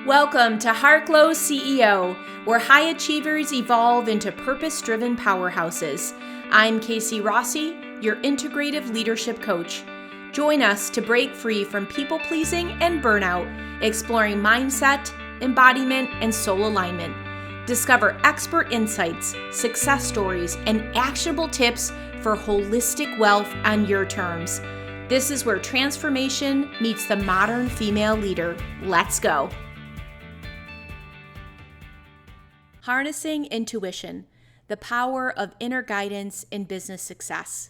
Welcome to Heartglow CEO, where high achievers evolve into purpose-driven powerhouses. I'm Casey Rossi, your integrative leadership coach. Join us to break free from people-pleasing and burnout, exploring mindset, embodiment, and soul alignment. Discover expert insights, success stories, and actionable tips for holistic wealth on your terms. This is where transformation meets the modern female leader. Let's go. Harnessing intuition, the power of inner guidance in business success.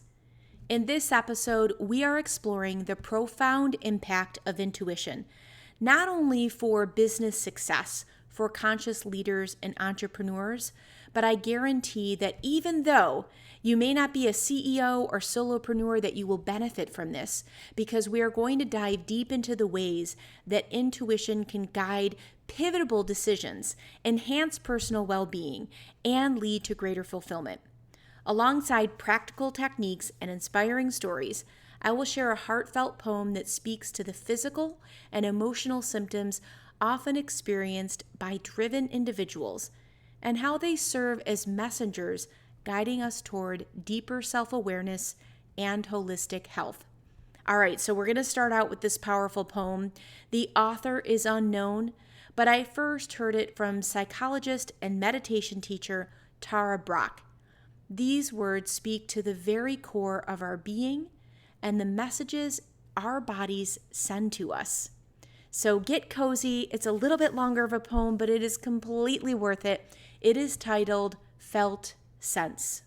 In this episode, we are exploring the profound impact of intuition, not only for business success, for conscious leaders and entrepreneurs, but I guarantee that even though you may not be a CEO or solopreneur, that you will benefit from this, because we are going to dive deep into the ways that intuition can guide pivotal decisions, enhance personal well-being, and lead to greater fulfillment. Alongside practical techniques and inspiring stories, I will share a heartfelt poem that speaks to the physical and emotional symptoms often experienced by driven individuals and how they serve as messengers guiding us toward deeper self-awareness and holistic health. All right, so we're going to start out with this powerful poem. The author is unknown, but I first heard it from psychologist and meditation teacher Tara Brach. These words speak to the very core of our being and the messages our bodies send to us. So get cozy. It's a little bit longer of a poem, but it is completely worth it. It is titled Felt Sense.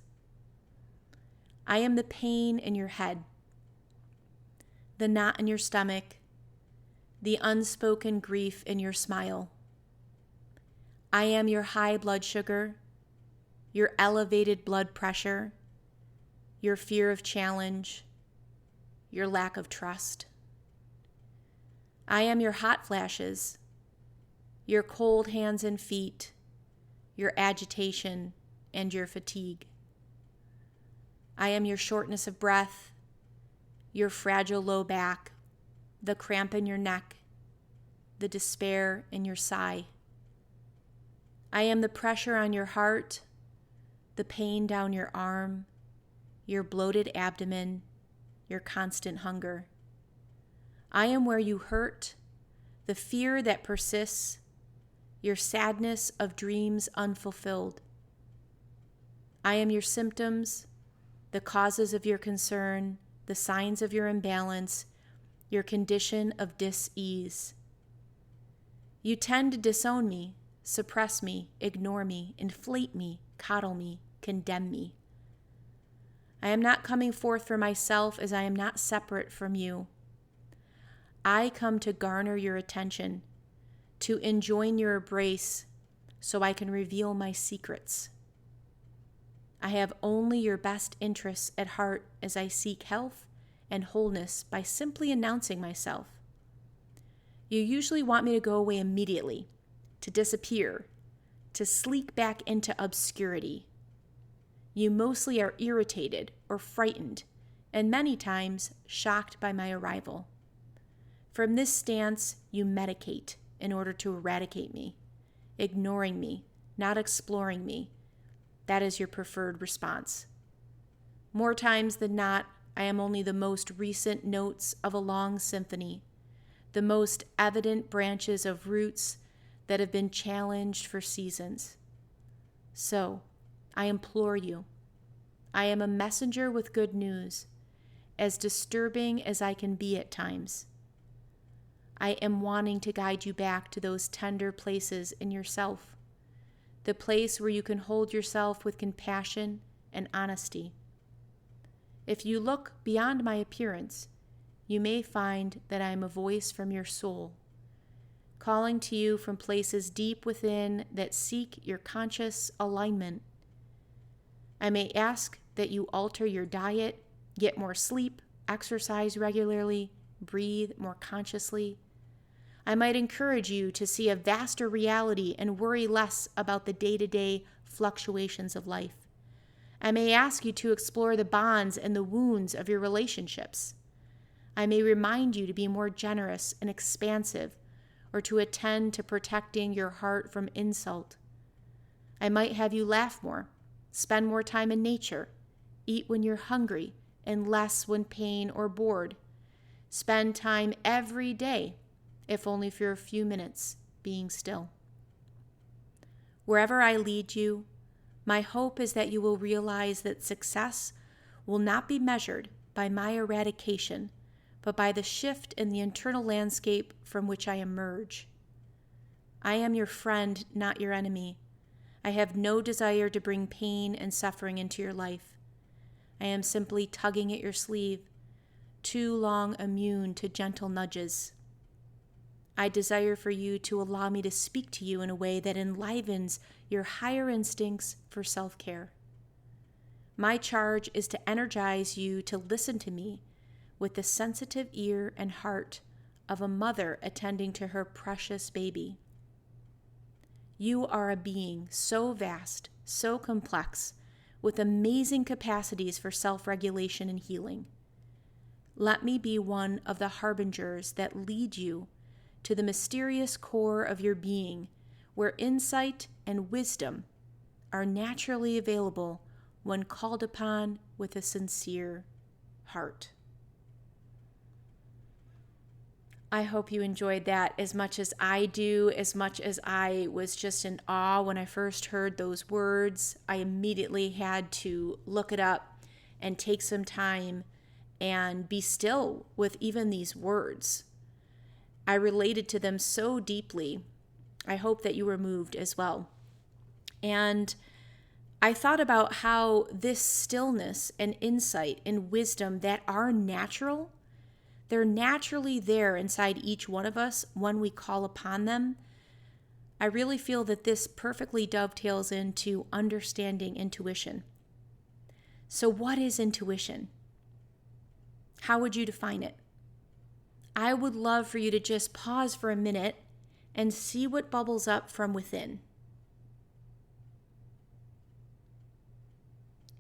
I am the pain in your head, the knot in your stomach, the unspoken grief in your smile. I am your high blood sugar, your elevated blood pressure, your fear of challenge, your lack of trust. I am your hot flashes, your cold hands and feet, your agitation, and your fatigue. I am your shortness of breath, your fragile low back, the cramp in your neck, the despair in your sigh. I am the pressure on your heart, the pain down your arm, your bloated abdomen, your constant hunger. I am where you hurt, the fear that persists, your sadness of dreams unfulfilled. I am your symptoms, the causes of your concern, the signs of your imbalance, your condition of dis-ease. You tend to disown me, suppress me, ignore me, inflate me, coddle me, condemn me. I am not coming forth for myself, as I am not separate from you. I come to garner your attention, to enjoin your embrace, so I can reveal my secrets. I have only your best interests at heart as I seek health and wholeness by simply announcing myself. You usually want me to go away immediately, to disappear, to sleep back into obscurity. You mostly are irritated or frightened, and many times shocked by my arrival. From this stance, you medicate in order to eradicate me, ignoring me, not exploring me. That is your preferred response. More times than not, I am only the most recent notes of a long symphony, the most evident branches of roots that have been challenged for seasons. So, I implore you, I am a messenger with good news, as disturbing as I can be at times. I am wanting to guide you back to those tender places in yourself, the place where you can hold yourself with compassion and honesty. If you look beyond my appearance, you may find that I am a voice from your soul, calling to you from places deep within that seek your conscious alignment. I may ask that you alter your diet, get more sleep, exercise regularly, breathe more consciously. I might encourage you to see a vaster reality and worry less about the day-to-day fluctuations of life. I may ask you to explore the bonds and the wounds of your relationships. I may remind you to be more generous and expansive, or to attend to protecting your heart from insult. I might have you laugh more, spend more time in nature, eat when you're hungry and less when pain or bored. Spend time every day, if only for a few minutes, being still. Wherever I lead you, my hope is that you will realize that success will not be measured by my eradication, but by the shift in the internal landscape from which I emerge. I am your friend, not your enemy. I have no desire to bring pain and suffering into your life. I am simply tugging at your sleeve, too long immune to gentle nudges. I desire for you to allow me to speak to you in a way that enlivens your higher instincts for self-care. My charge is to energize you to listen to me with the sensitive ear and heart of a mother attending to her precious baby. You are a being so vast, so complex, with amazing capacities for self-regulation and healing. Let me be one of the harbingers that lead you to the mysterious core of your being, where insight and wisdom are naturally available when called upon with a sincere heart. I hope you enjoyed that as much as I do, as much as I was just in awe when I first heard those words. I immediately had to look it up and take some time and be still with even these words. I related to them so deeply. I hope that you were moved as well. And I thought about how this stillness and insight and wisdom that are natural, they're naturally there inside each one of us when we call upon them. I really feel that this perfectly dovetails into understanding intuition. So what is intuition? How would you define it? I would love for you to just pause for a minute and see what bubbles up from within.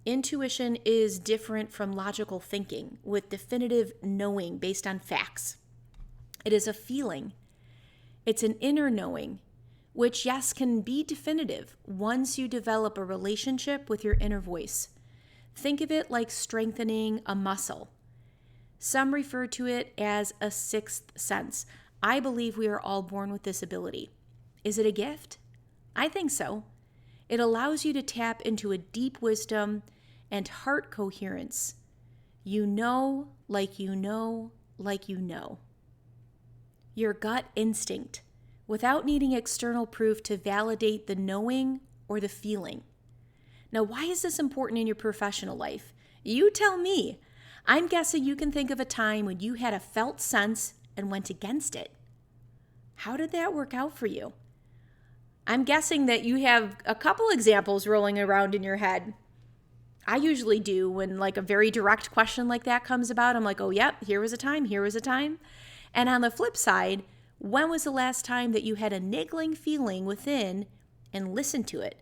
Intuition is different from logical thinking with definitive knowing based on facts. It is a feeling. It's an inner knowing, which, yes, can be definitive once you develop a relationship with your inner voice. Think of it like strengthening a muscle. Some refer to it as a sixth sense. I believe we are all born with this ability. Is it a gift? I think so. It allows you to tap into a deep wisdom and heart coherence. You know, like you know, like you know. Your gut instinct, without needing external proof to validate the knowing or the feeling. Now, why is this important in your professional life? You tell me. I'm guessing you can think of a time when you had a felt sense and went against it. How did that work out for you? I'm guessing that you have a couple examples rolling around in your head. I usually do when like a very direct question like that comes about. I'm like, oh, yep, here was a time. And on the flip side, when was the last time that you had a niggling feeling within and listened to it?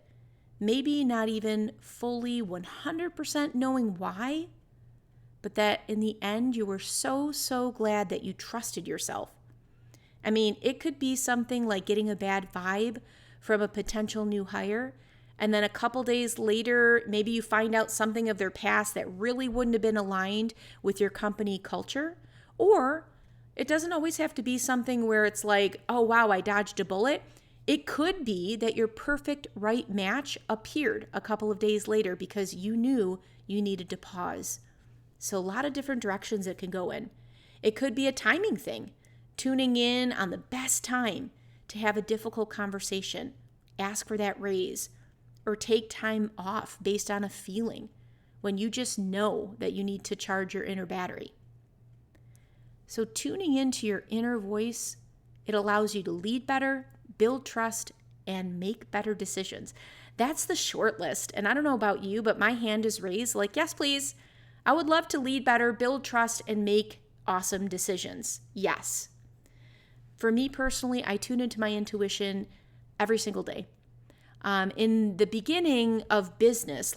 Maybe not even fully 100% knowing why, but that in the end, you were so glad that you trusted yourself. I mean, it could be something like getting a bad vibe from a potential new hire, and then a couple days later, maybe you find out something of their past that really wouldn't have been aligned with your company culture. Or it doesn't always have to be something where it's like, oh, wow, I dodged a bullet. It could be that your perfect right match appeared a couple of days later because you knew you needed to pause. So a lot of different directions it can go in. It could be a timing thing, tuning in on the best time to have a difficult conversation, ask for that raise, or take time off based on a feeling when you just know that you need to charge your inner battery. So tuning into your inner voice, it allows you to lead better, build trust, and make better decisions. That's the short list. And I don't know about you, but my hand is raised like, yes, please. I would love to lead better, build trust, and make awesome decisions. Yes. For me personally, I tune into my intuition every single day. In the beginning of business,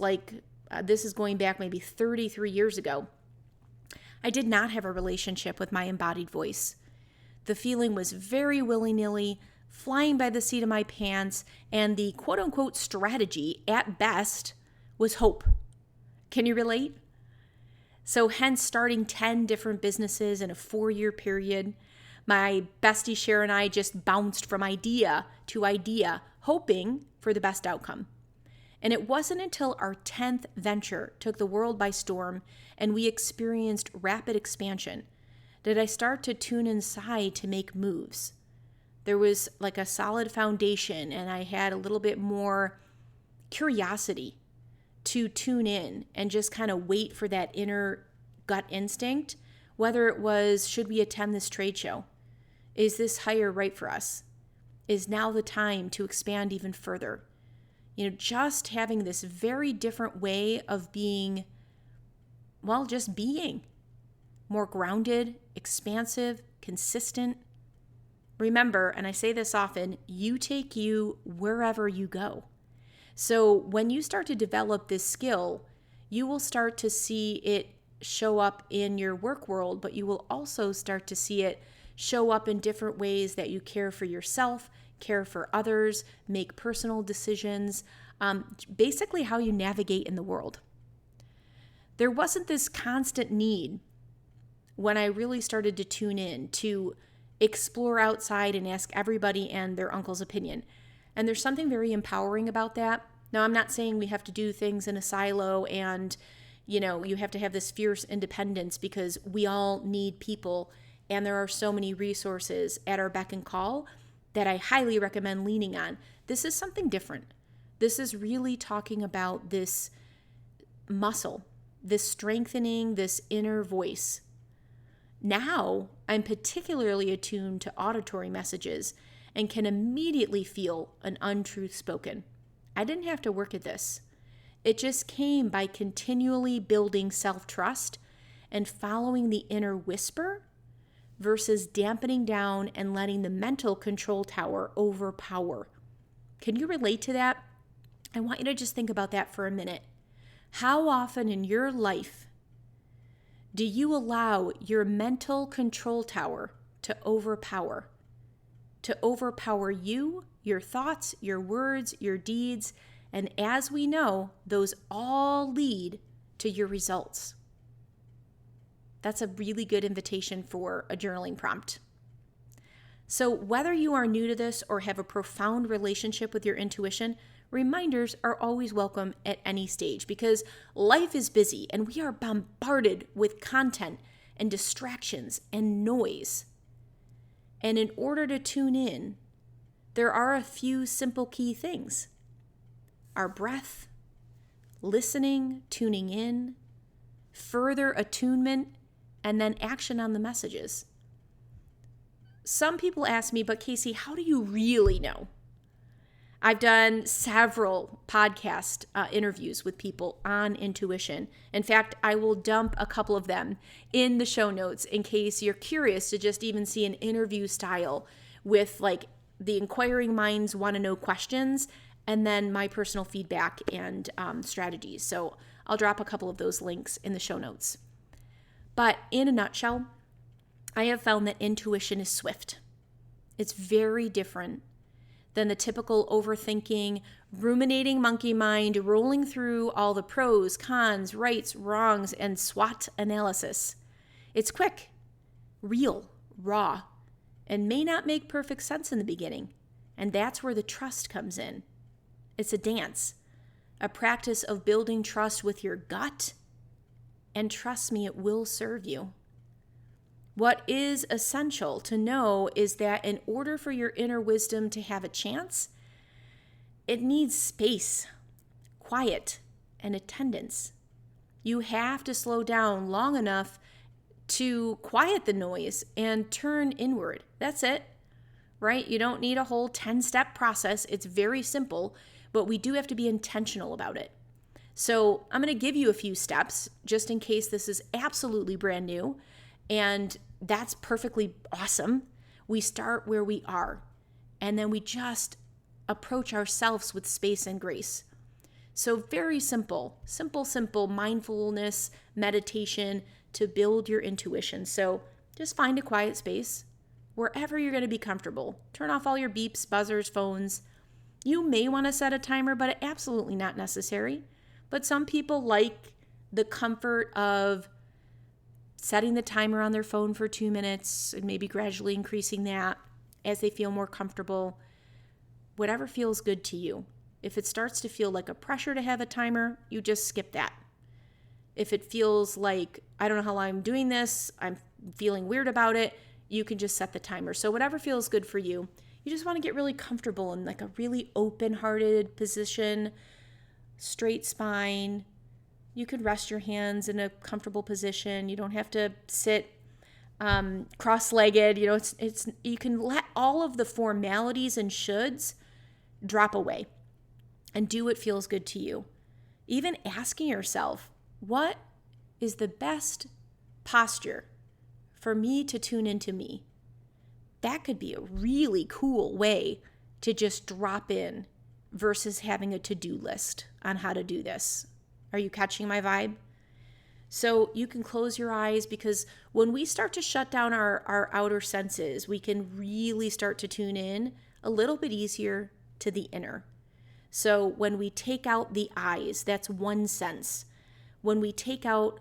this is going back maybe 33 years ago, I did not have a relationship with my embodied voice. The feeling was very willy-nilly, flying by the seat of my pants, and the quote-unquote strategy, at best, was hope. Can you relate? So hence starting 10 different businesses in a 4-year period. My bestie Cher and I just bounced from idea to idea, hoping for the best outcome. And it wasn't until our 10th venture took the world by storm and we experienced rapid expansion did I start to tune inside to make moves. There was like a solid foundation, and I had a little bit more curiosity to tune in and just kind of wait for that inner gut instinct, whether it was, should we attend this trade show? Is this hire right for us? Is now the time to expand even further? Just having this very different way of being, just being more grounded, expansive, consistent. Remember, and I say this often, you take you wherever you go. So when you start to develop this skill, you will start to see it show up in your work world, but you will also start to see it show up in different ways that you care for yourself, care for others, make personal decisions, basically how you navigate in the world. There wasn't this constant need when I really started to tune in to explore outside and ask everybody and their uncle's opinion. And there's something very empowering about that. Now, I'm not saying we have to do things in a silo and, you have to have this fierce independence, because we all need people and there are so many resources at our beck and call that I highly recommend leaning on. This is something different. This is really talking about this muscle, this strengthening, this inner voice. Now, I'm particularly attuned to auditory messages and can immediately feel an untruth spoken. I didn't have to work at this. It just came by continually building self-trust and following the inner whisper versus dampening down and letting the mental control tower overpower. Can you relate to that? I want you to just think about that for a minute. How often in your life do you allow your mental control tower to overpower you, your thoughts, your words, your deeds, and as we know, those all lead to your results? That's a really good invitation for a journaling prompt. So whether you are new to this or have a profound relationship with your intuition, reminders are always welcome at any stage, because life is busy and we are bombarded with content and distractions and noise. And in order to tune in, there are a few simple key things: our breath, listening, tuning in, further attunement, and then action on the messages. Some people ask me, but Casey, how do you really know? I've done several podcast interviews with people on intuition. In fact, I will dump a couple of them in the show notes in case you're curious to just even see an interview style with like the inquiring minds want to know questions and then my personal feedback and strategies. So I'll drop a couple of those links in the show notes. But in a nutshell, I have found that intuition is swift. It's very different than the typical overthinking, ruminating monkey mind rolling through all the pros, cons, rights, wrongs, and SWOT analysis. It's quick, real, raw, and may not make perfect sense in the beginning. And that's where the trust comes in. It's a dance, a practice of building trust with your gut, and trust me, it will serve you. What is essential to know is that in order for your inner wisdom to have a chance, it needs space, quiet, and attendance. You have to slow down long enough to quiet the noise and turn inward. That's it, right? You don't need a whole 10-step process. It's very simple, but we do have to be intentional about it. So I'm going to give you a few steps just in case this is absolutely brand new. And that's perfectly awesome. We start where we are, and then we just approach ourselves with space and grace. So very simple mindfulness, meditation to build your intuition. So just find a quiet space, wherever you're going to be comfortable. Turn off all your beeps, buzzers, phones. You may want to set a timer, but absolutely not necessary. But some people like the comfort of setting the timer on their phone for 2 minutes and maybe gradually increasing that as they feel more comfortable. Whatever feels good to you. If it starts to feel like a pressure to have a timer, you just skip that. If it feels like, I don't know how long I'm doing this, I'm feeling weird about it, you can just set the timer. So whatever feels good for you. You just want to get really comfortable in like a really open-hearted position, straight spine. You could rest your hands in a comfortable position. You don't have to sit cross-legged. It's you can let all of the formalities and shoulds drop away and do what feels good to you. Even asking yourself, what is the best posture for me to tune into me? That could be a really cool way to just drop in versus having a to-do list on how to do this. Are you catching my vibe? So you can close your eyes, because when we start to shut down our outer senses, we can really start to tune in a little bit easier to the inner. So when we take out the eyes, that's one sense. When we take out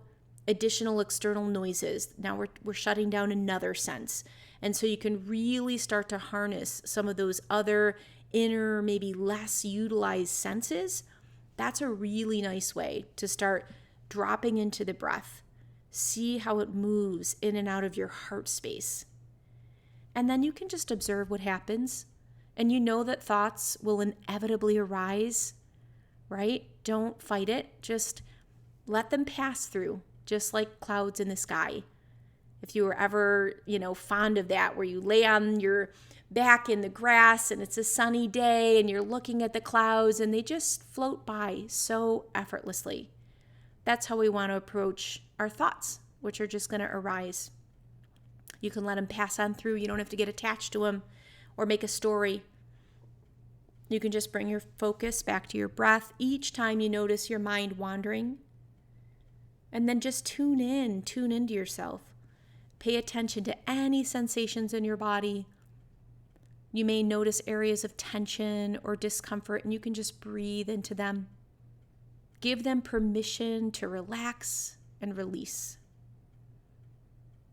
additional external noises, now we're shutting down another sense. And so you can really start to harness some of those other inner, maybe less utilized senses. That's a really nice way to start dropping into the breath. See how it moves in and out of your heart space. And then you can just observe what happens. And you know that thoughts will inevitably arise, right? Don't fight it. Just let them pass through, just like clouds in the sky. If you were ever, fond of that, where you lay on your back in the grass and it's a sunny day and you're looking at the clouds and they just float by so effortlessly. That's how we want to approach our thoughts, which are just going to arise. You can let them pass on through. You don't have to get attached to them or make a story. You can just bring your focus back to your breath each time you notice your mind wandering. And then just tune into yourself. Pay attention to any sensations in your body. You may notice areas of tension or discomfort, and you can just breathe into them. Give them permission to relax and release.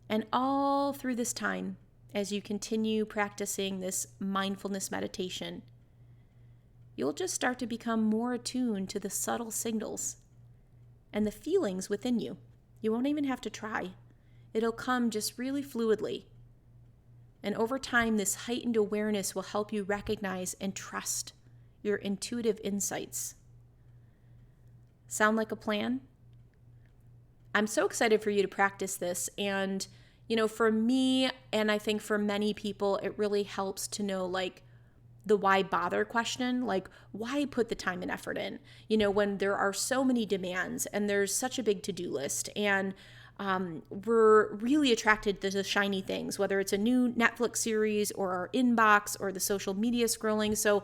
And all through this time, as you continue practicing this mindfulness meditation, you'll just start to become more attuned to the subtle signals and the feelings within you. You won't even have to try. It'll come just really fluidly. And over time, this heightened awareness will help you recognize and trust your intuitive insights. Sound like a plan? I'm so excited for you to practice this. And, for me, and I think for many people, it really helps to know, the why bother question, why put the time and effort in? When there are so many demands and there's such a big to-do list, and we're really attracted to the shiny things, whether it's a new Netflix series or our inbox or the social media scrolling. So,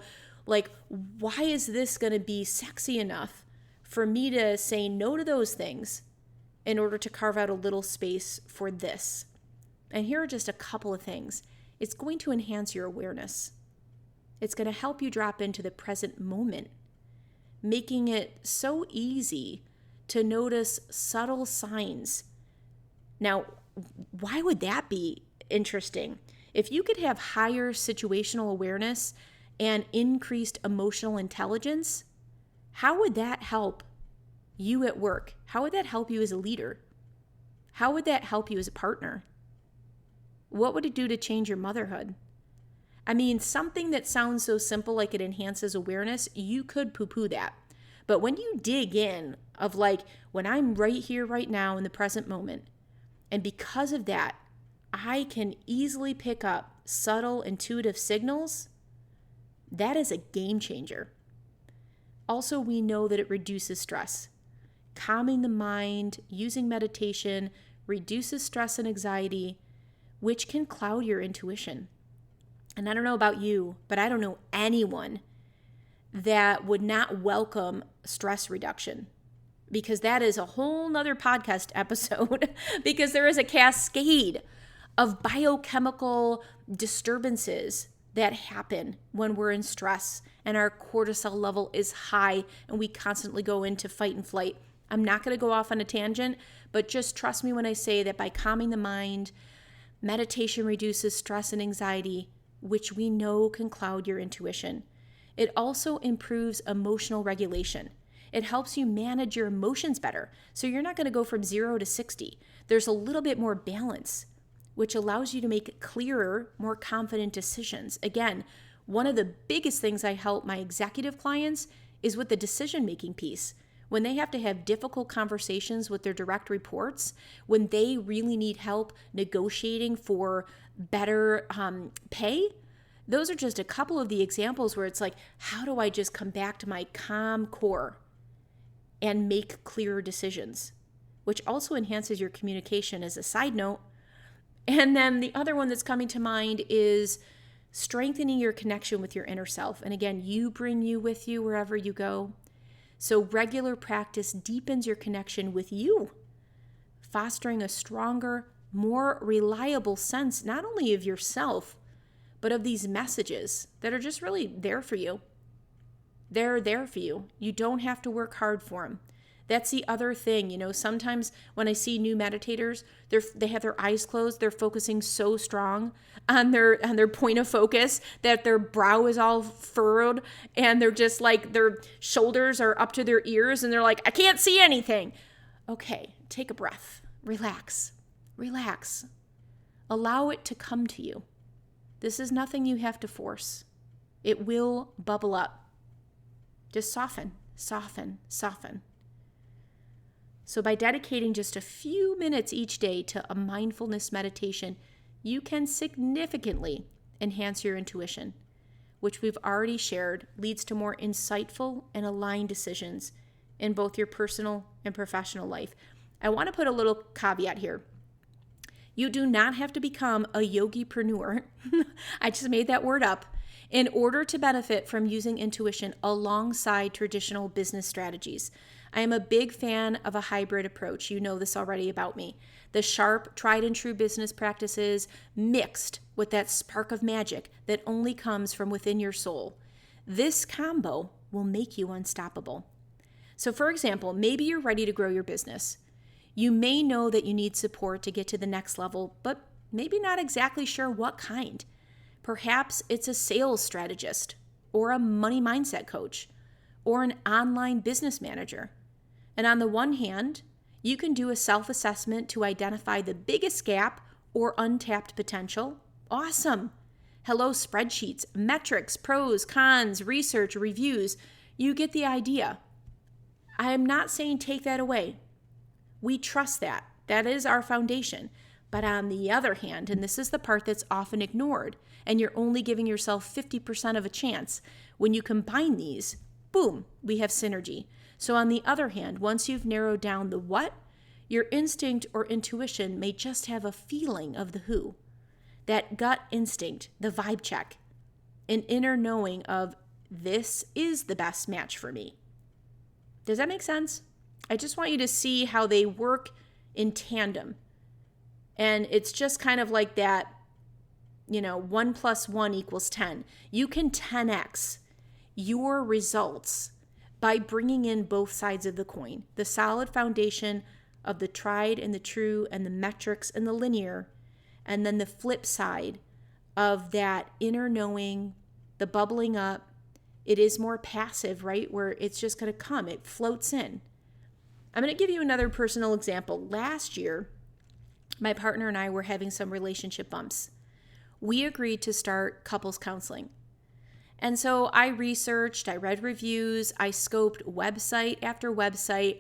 why is this going to be sexy enough for me to say no to those things in order to carve out a little space for this? And here are just a couple of things. It's going to enhance your awareness. It's going to help you drop into the present moment, making it so easy to notice subtle signs. Now, why would that be interesting? If you could have higher situational awareness and increased emotional intelligence, how would that help you at work? How would that help you as a leader? How would that help you as a partner? What would it do to change your motherhood? I mean, something that sounds so simple, like it enhances awareness, you could poo-poo that. But when you dig in of when I'm right here, right now in the present moment, and because of that, I can easily pick up subtle intuitive signals, that is a game changer. Also, we know that it reduces stress. Calming the mind, using meditation, reduces stress and anxiety, which can cloud your intuition. And I don't know about you, but I don't know anyone that would not welcome stress reduction, because that is a whole nother podcast episode because there is a cascade of biochemical disturbances that happen when we're in stress and our cortisol level is high and we constantly go into fight and flight. I'm not going to go off on a tangent, but just trust me when I say that by calming the mind, meditation reduces stress and anxiety, which we know can cloud your intuition. It also improves emotional regulation. It helps you manage your emotions better, so you're not going to go from 0 to 60. There's a little bit more balance, which allows you to make clearer, more confident decisions. Again, one of the biggest things I help my executive clients is with the decision-making piece. When they have to have difficult conversations with their direct reports, when they really need help negotiating for better pay, those are just a couple of the examples where it's like, how do I just come back to my calm core and make clearer decisions, which also enhances your communication as a side note. And then the other one that's coming to mind is strengthening your connection with your inner self. And again, you bring you with you wherever you go. So regular practice deepens your connection with you, fostering a stronger, more reliable sense, not only of yourself, but of these messages that are just really there for you. They're there for you. You don't have to work hard for them. That's the other thing. Sometimes when I see new meditators, they have their eyes closed. They're focusing so strong on their point of focus that their brow is all furrowed and they're just like, their shoulders are up to their ears and they're like, I can't see anything. Okay, take a breath. Relax. Allow it to come to you. This is nothing you have to force. It will bubble up. Just soften. So by dedicating just a few minutes each day to a mindfulness meditation, you can significantly enhance your intuition, which we've already shared leads to more insightful and aligned decisions in both your personal and professional life. I want to put a little caveat here. You do not have to become a yogi-preneur. I just made that word up. In order to benefit from using intuition alongside traditional business strategies. I am a big fan of a hybrid approach. You know this already about me. The sharp, tried and true business practices mixed with that spark of magic that only comes from within your soul. This combo will make you unstoppable. So for example, maybe you're ready to grow your business. You may know that you need support to get to the next level, but maybe not exactly sure what kind. Perhaps it's a sales strategist or a money mindset coach or an online business manager. And on the one hand, you can do a self-assessment to identify the biggest gap or untapped potential. Awesome. Hello, spreadsheets, metrics, pros, cons, research, reviews. You get the idea. I am not saying take that away. We trust that. That is our foundation. But on the other hand, and this is the part that's often ignored, and you're only giving yourself 50% of a chance, when you combine these, boom, we have synergy. So on the other hand, once you've narrowed down the what, your instinct or intuition may just have a feeling of the who. That gut instinct, the vibe check, an inner knowing of this is the best match for me. Does that make sense? I just want you to see how they work in tandem. And it's just kind of like that, 1 + 1 = 10. You can 10x your results by bringing in both sides of the coin, the solid foundation of the tried and the true and the metrics and the linear, and then the flip side of that inner knowing, the bubbling up. It is more passive, right? Where it's just going to come. It floats in. I'm going to give you another personal example. Last year, my partner and I were having some relationship bumps. We agreed to start couples counseling. And so I researched, I read reviews, I scoped website after website,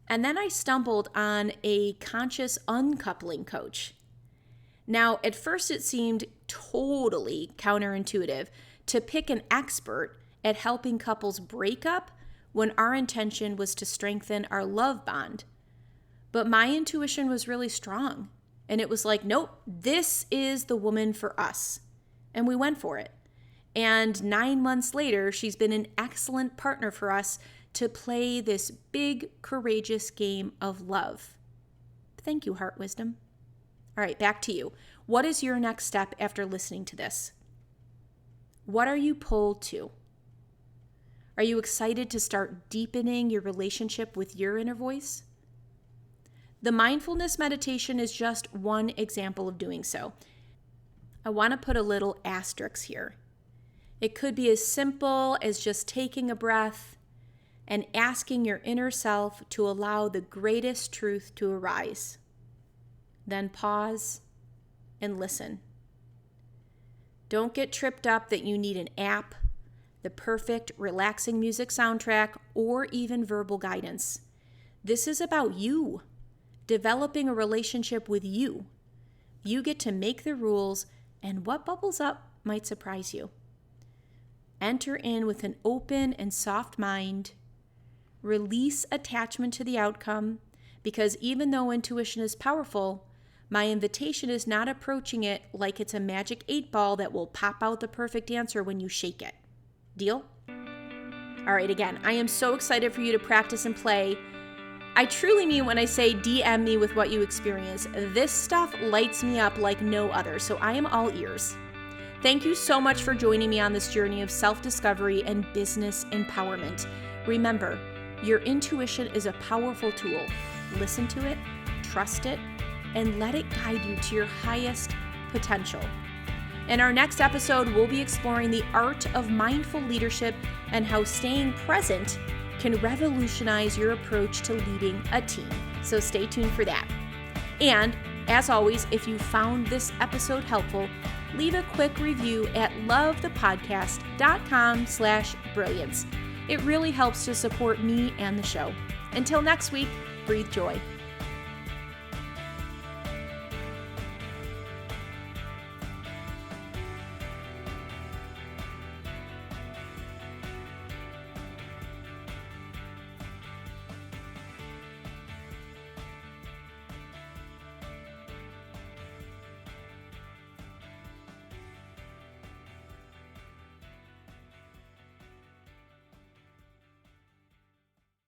and then I stumbled on a conscious uncoupling coach. Now, at first it seemed totally counterintuitive to pick an expert at helping couples break up when our intention was to strengthen our love bond. But my intuition was really strong. And it was like, nope, this is the woman for us. And we went for it. And 9 months later, she's been an excellent partner for us to play this big, courageous game of love. Thank you, Heart Wisdom. All right, back to you. What is your next step after listening to this? What are you pulled to? Are you excited to start deepening your relationship with your inner voice? The mindfulness meditation is just one example of doing so. I want to put a little asterisk here. It could be as simple as just taking a breath and asking your inner self to allow the greatest truth to arise. Then pause and listen. Don't get tripped up that you need an app, the perfect relaxing music soundtrack, or even verbal guidance. This is about you, developing a relationship with you. You get to make the rules, and what bubbles up might surprise you. Enter in with an open and soft mind. Release attachment to the outcome, because even though intuition is powerful, my invitation is not approaching it like it's a magic 8-ball that will pop out the perfect answer when you shake it. Deal? All right, again, I am so excited for you to practice and play. I truly mean when I say DM me with what you experience. This stuff lights me up like no other, so I am all ears. Thank you so much for joining me on this journey of self-discovery and business empowerment. Remember, your intuition is a powerful tool. Listen to it, trust it, and let it guide you to your highest potential. In our next episode, we'll be exploring the art of mindful leadership and how staying present can revolutionize your approach to leading a team. So stay tuned for that. And as always, if you found this episode helpful, leave a quick review at lovethepodcast.com/brilliance. It really helps to support me and the show. Until next week, breathe joy.